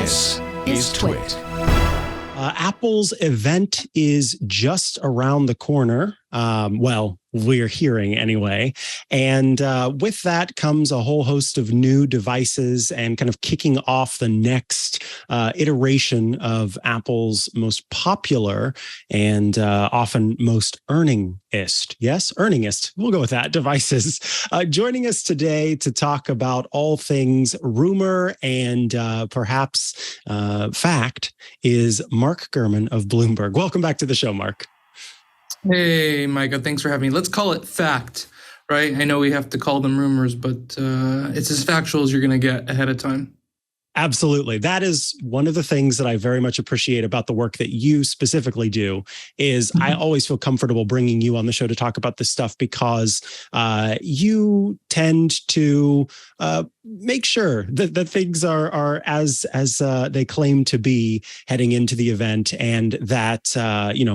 This is TWiT. Apple's event is just around the corner. Well, we're hearing anyway. And with that comes a whole host of new devices and kind of kicking off the next iteration of Apple's most popular and often most earningest. Yes, earningest. We'll go with that. Devices. Joining us today to talk about all things rumor and perhaps fact is Mark Gurman of Bloomberg. Welcome back to the show, Mark. Hey, Micah, thanks for having me. Let's call it fact, right? I know we have to call them rumors, but it's as factual as you're going to get ahead of time. Absolutely. That is one of the things that I very much appreciate about the work that you specifically do is I always feel comfortable bringing you on the show to talk about this stuff because you tend to make sure that things are as they claim to be heading into the event, and that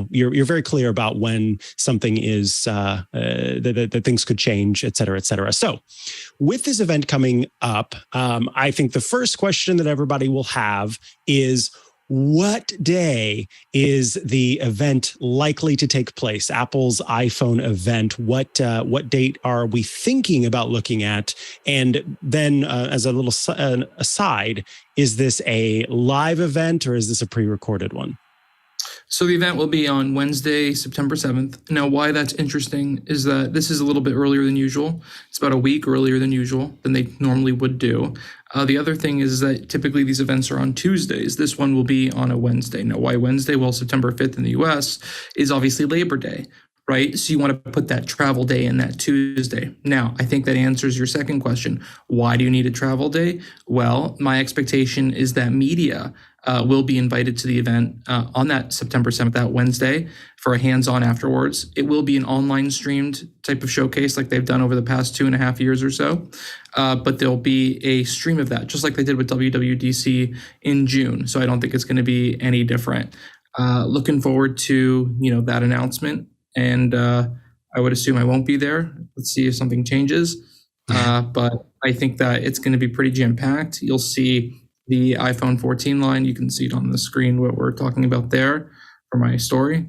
you're very clear about when something is that things could change, et cetera, et cetera. So with this event coming up, I think the first question that everybody will have is, what day is the event likely to take place? Apple's iPhone event. What date are we thinking about looking at? And then as a little aside, is this a live event or is this a pre-recorded one? So the event will be on Wednesday, September 7th. Now, why that's interesting is that this is a little bit earlier than usual. It's about a week earlier than usual than they normally would do. The other thing is that typically these events are on Tuesdays. This one will be on a Wednesday. Now, why Wednesday? Well, September 5th in the US is obviously Labor Day, right? So you want to put that travel day in that Tuesday. Now, I think that answers your second question. Why do you need a travel day? Well, my expectation is that media will be invited to the event on that September 7th, that Wednesday, for a hands-on afterwards. It will be an online streamed type of showcase like they've done over the past 2.5 years or so. But there'll be a stream of that, just like they did with WWDC in June. So I don't think it's going to be any different. Looking forward to, that announcement. And I would assume I won't be there. Let's see if something changes. But I think that it's going to be pretty jam-packed. You'll see the iPhone 14 line. You can see it on the screen, what we're talking about there for my story.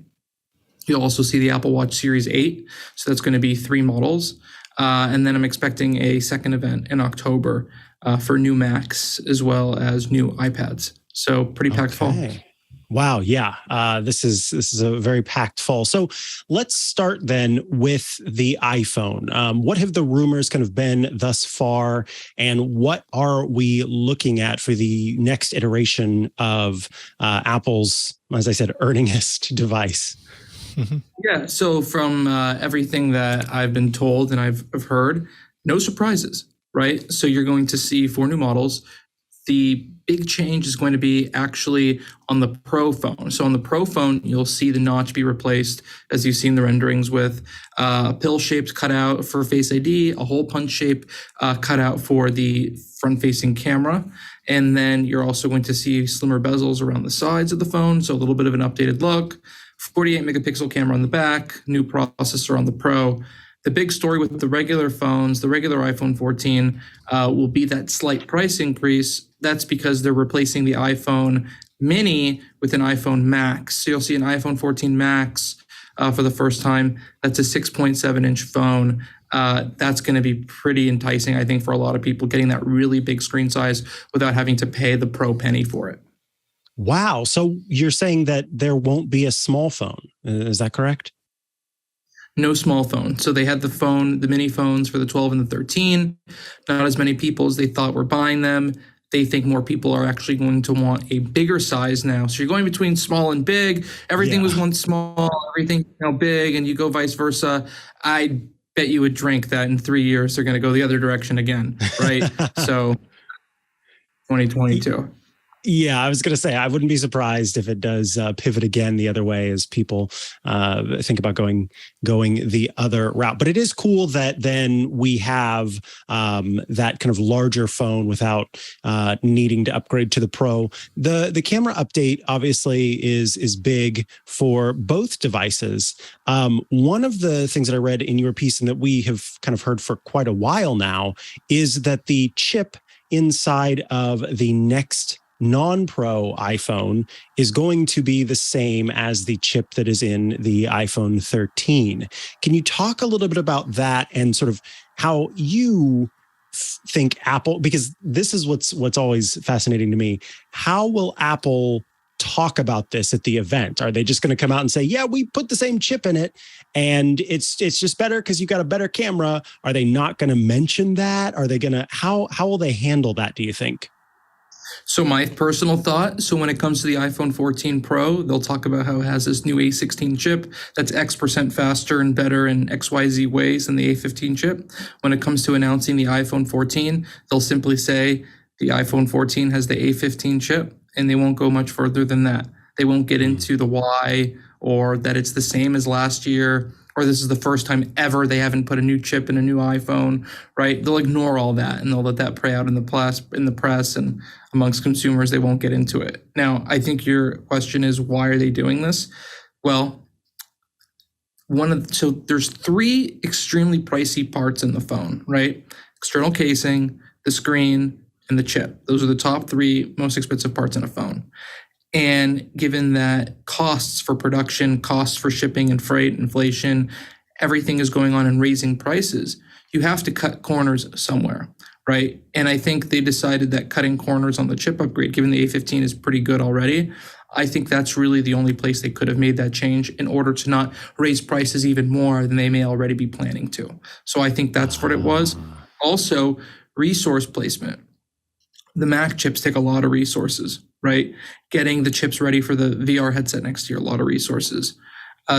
You'll also see the Apple Watch Series 8. So that's going to be 3 models. And then I'm expecting a second event in October for new Macs as well as new iPads. So pretty packed fall. Wow. Yeah. This is a very packed fall. So let's start then with the iPhone. What have the rumors kind of been thus far? And what are we looking at for the next iteration of Apple's, as I said, earningest device? Yeah. So from everything that I've been told and I've heard, no surprises, right? So you're going to see 4 new models. The big change is going to be actually on the Pro phone. So on the Pro phone, you'll see the notch be replaced, as you've seen the renderings, with a pill-shaped cutout for Face ID, a hole punch shape cutout for the front-facing camera. And then you're also going to see slimmer bezels around the sides of the phone, so a little bit of an updated look. 48 megapixel camera on the back, new processor on the Pro. The big story with the regular phones, the regular iPhone 14, will be that slight price increase. That's because they're replacing the iPhone mini with an iPhone Max. So you'll see an iPhone 14 Max for the first time. That's a 6.7-inch phone. That's going to be pretty enticing, I think, for a lot of people, getting that really big screen size without having to pay the Pro penny for it. Wow. So you're saying that there won't be a small phone. Is that correct? No small phone. So they had the mini phones for the 12 and the 13. Not as many people as they thought were buying them. They think more people are actually going to want a bigger size now. So you're going between small and big. Everything was once small, everything now big, and you go vice versa. I bet you would drink that in 3 years they're going to go the other direction again, right? So 2022. Yeah, I was going to say, I wouldn't be surprised if it does pivot again the other way as people think about going the other route. But it is cool that then we have that kind of larger phone without needing to upgrade to the Pro. The camera update obviously is big for both devices. One of the things that I read in your piece and that we have kind of heard for quite a while now is that the chip inside of the next non-Pro iPhone is going to be the same as the chip that is in the iPhone 13. Can you talk a little bit about that and sort of how you think Apple, because this is what's always fascinating to me, how will Apple talk about this at the event? Are they just going to come out and say, yeah, we put the same chip in it and it's just better because you got a better camera? Are they not going to mention that? Are they going to, how will they handle that, do you think? So my personal thought, so when it comes to the iPhone 14 Pro, they'll talk about how it has this new A16 chip that's X% faster and better in XYZ ways than the A15 chip. When it comes to announcing the iPhone 14, they'll simply say the iPhone 14 has the A15 chip, and they won't go much further than that. They won't get into the why or that it's the same as last year, or this is the first time ever they haven't put a new chip in a new iPhone, right? They'll ignore all that and they'll let that play out in the press and amongst consumers. They won't get into it. Now, I think your question is, why are they doing this? Well, so there's three extremely pricey parts in the phone, right? External casing, the screen, and the chip. Those are the top three most expensive parts in a phone. And given that costs for production, costs for shipping and freight, inflation, everything is going on and raising prices, you have to cut corners somewhere, right? And I think they decided that cutting corners on the chip upgrade, given the A15 is pretty good already, I think that's really the only place they could have made that change in order to not raise prices even more than they may already be planning to. So I think that's what it was. Also, resource placement. The Mac chips take a lot of resources, right? Getting the chips ready for the VR headset next year, a lot of resources.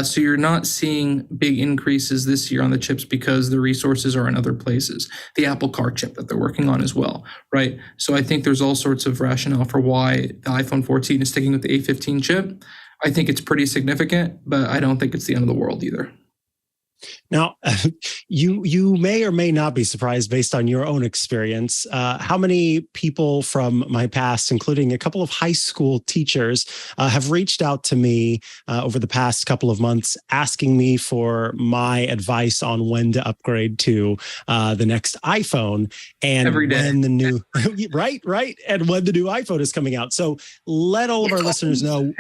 So you're not seeing big increases this year on the chips because the resources are in other places. The Apple Car chip that they're working on as well, right? So I think there's all sorts of rationale for why the iPhone 14 is sticking with the A15 chip. I think it's pretty significant, but I don't think it's the end of the world either. Now, you may or may not be surprised based on your own experience. How many people from my past, including a couple of high school teachers, have reached out to me over the past couple of months asking me for my advice on when to upgrade to the next iPhone and when the new right, and when the new iPhone is coming out. So let all of our listeners know.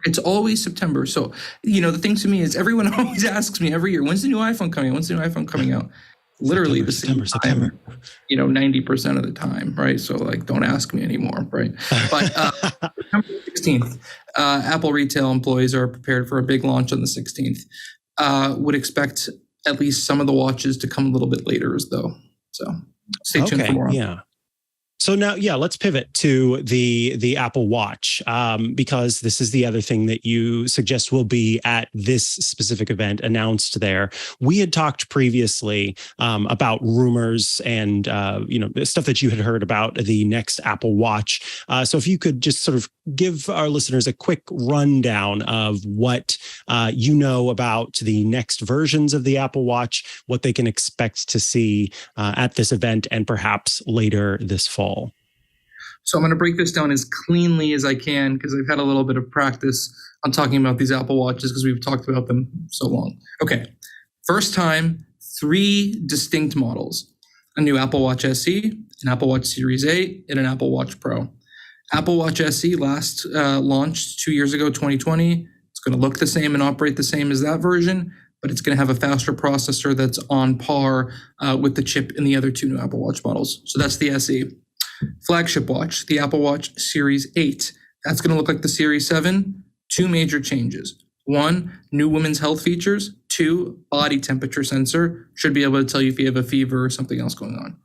It's always September. So the thing to me is everyone always asks me every year, when's the new iPhone coming out? When's the new iPhone coming out? Literally the same time, 90% of the time, right? So don't ask me anymore, right? But September 16th, Apple retail employees are prepared for a big launch on the 16th. Would expect at least some of the watches to come a little bit later though. So stay tuned for more. Yeah. So now, let's pivot to the Apple Watch, because this is the other thing that you suggest will be at this specific event announced there. We had talked previously about rumors and stuff that you had heard about the next Apple Watch. So if you could just sort of give our listeners a quick rundown of what you know about the next versions of the Apple Watch, what they can expect to see at this event and perhaps later this fall. So I'm going to break this down as cleanly as I can because I've had a little bit of practice on talking about these Apple Watches because we've talked about them so long. Okay, first time, 3 distinct models: a new Apple Watch SE, an Apple Watch Series 8, and an Apple Watch Pro. Apple Watch SE last launched 2 years ago, 2020. It's going to look the same and operate the same as that version, but it's going to have a faster processor that's on par with the chip in the other 2 new Apple Watch models. So that's the SE. Flagship watch, the Apple Watch Series 8. That's going to look like the Series 7. 2 major changes. 1, new women's health features. 2, body temperature sensor. Should be able to tell you if you have a fever or something else going on.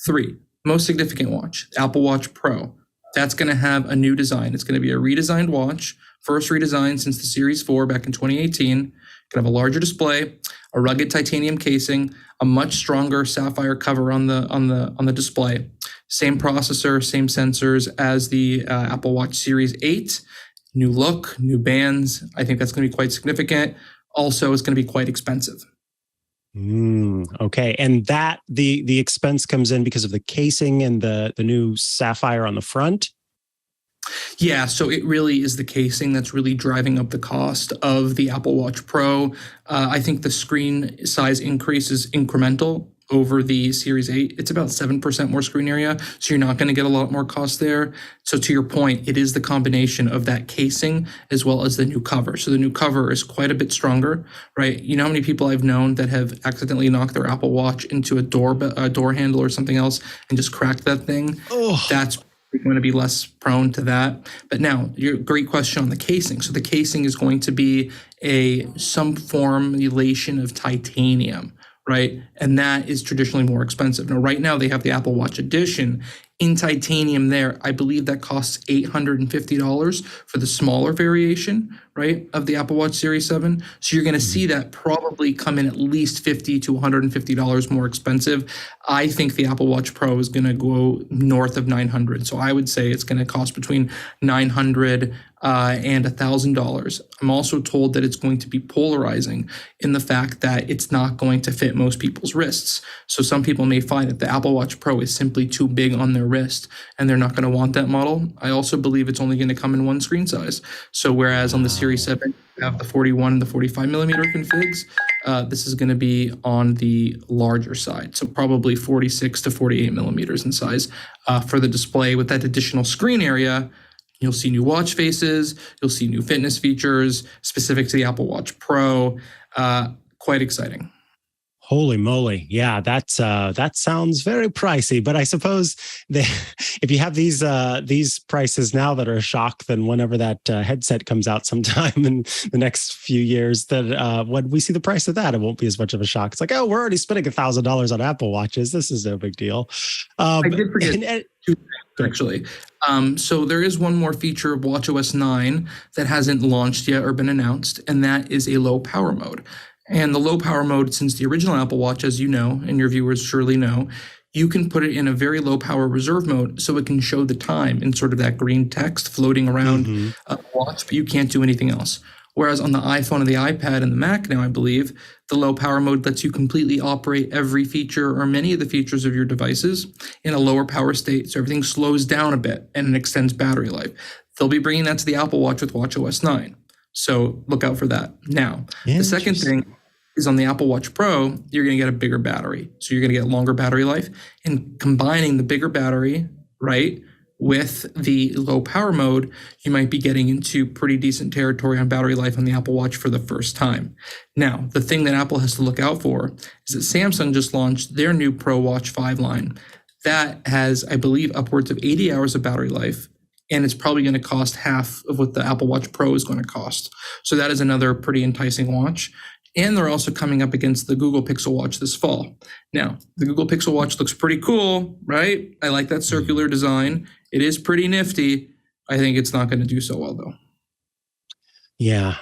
3, most significant watch, the Apple Watch Pro. That's going to have a new design. It's going to be a redesigned watch. First redesign since the Series 4 back in 2018. Going to have a larger display, a rugged titanium casing, a much stronger sapphire cover on the display. Same processor, same sensors as the Apple Watch Series 8. New look, new bands. I think that's going to be quite significant. Also, it's going to be quite expensive. Okay, and that the expense comes in because of the casing and the new sapphire on the front. Yeah, so it really is the casing that's really driving up the cost of the Apple Watch Pro. I think the screen size increase is incremental, over the Series 8. It's about 7% more screen area, so you're not going to get a lot more cost there. So to your point, it is the combination of that casing as well as the new cover. So the new cover is quite a bit stronger, right? You know how many people I've known that have accidentally knocked their Apple Watch into a door handle or something else and just cracked that thing? Oh. That's going to be less prone to that. But now, your great question on the casing. So the casing is going to be some formulation of titanium, right? And that is traditionally more expensive. Now, right now, they have the Apple Watch Edition in titanium there. I believe that costs $850 for the smaller variation, right, of the Apple Watch Series 7. So you're going to see that probably come in at least $50 to $150 more expensive. I think the Apple Watch Pro is going to go north of $900. So I would say it's going to cost between $900 and $1,000. I'm also told that it's going to be polarizing in the fact that it's not going to fit most people's wrists. So some people may find that the Apple Watch Pro is simply too big on their wrist and they're not going to want that model. I also believe it's only going to come in one screen size. So whereas on the Series 7, you have the 41 and the 45 millimeter configs, this is going to be on the larger side. So probably 46 to 48 millimeters in size for the display. With that additional screen area, you'll see new watch faces, you'll see new fitness features specific to the Apple Watch Pro. Quite exciting. Holy moly. Yeah, that sounds very pricey, but I suppose if you have these prices now that are a shock, then whenever that headset comes out sometime in the next few years, that when we see the price of that, it won't be as much of a shock. It's like, oh, we're already spending $1,000 on Apple Watches. This is no big deal. I did forget two things, actually. So there is one more feature of watchOS 9 that hasn't launched yet or been announced, and that is a low power mode. And the low power mode, since the original Apple Watch, as you know, and your viewers surely know, you can put it in a very low power reserve mode so it can show the time in sort of that green text floating around the watch, but you can't do anything else. Whereas on the iPhone and the iPad and the Mac now, I believe, the low power mode lets you completely operate every feature or many of the features of your devices in a lower power state. So everything slows down a bit and it extends battery life. They'll be bringing that to the Apple Watch with watchOS 9. So look out for that. Now, the second thing is on the Apple Watch Pro, you're going to get a bigger battery. So you're going to get longer battery life. And combining the bigger battery, right, with the low power mode, you might be getting into pretty decent territory on battery life on the Apple Watch for the first time. Now, the thing that Apple has to look out for is that Samsung just launched their new Pro Watch 5 line. That has, I believe, upwards of 80 hours of battery life. And it's probably going to cost half of what the Apple Watch Pro is going to cost. So that is another pretty enticing watch. And they're also coming up against the Google Pixel Watch this fall. Now, the Google Pixel Watch looks pretty cool, right? I like that circular design. It is pretty nifty. I think it's not going to do so well, though. Yeah,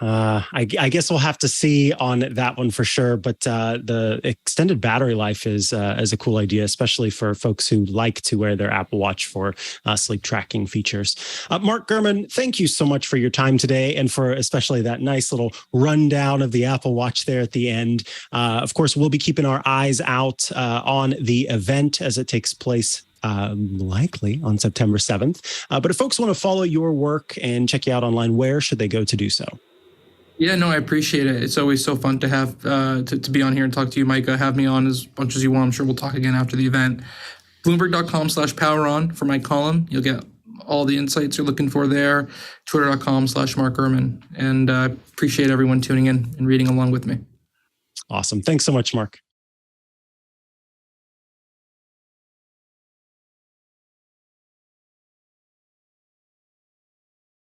I guess we'll have to see on that one for sure. But the extended battery life is a cool idea, especially for folks who like to wear their Apple Watch for sleep tracking features. Mark Gurman, thank you so much for your time today and for especially that nice little rundown of the Apple Watch there at the end. Of course, we'll be keeping our eyes out on the event as it takes place likely on September 7th. But if folks want to follow your work and check you out online, where should they go to do so? Yeah, no, I appreciate it. It's always so fun to have to be on here and talk to you, Micah. Have me on as much as you want. I'm sure we'll talk again after the event. Bloomberg.com/poweron for my column. You'll get all the insights you're looking for there. Twitter.com/Mark Gurman. And appreciate everyone tuning in and reading along with me. Awesome. Thanks so much, Mark.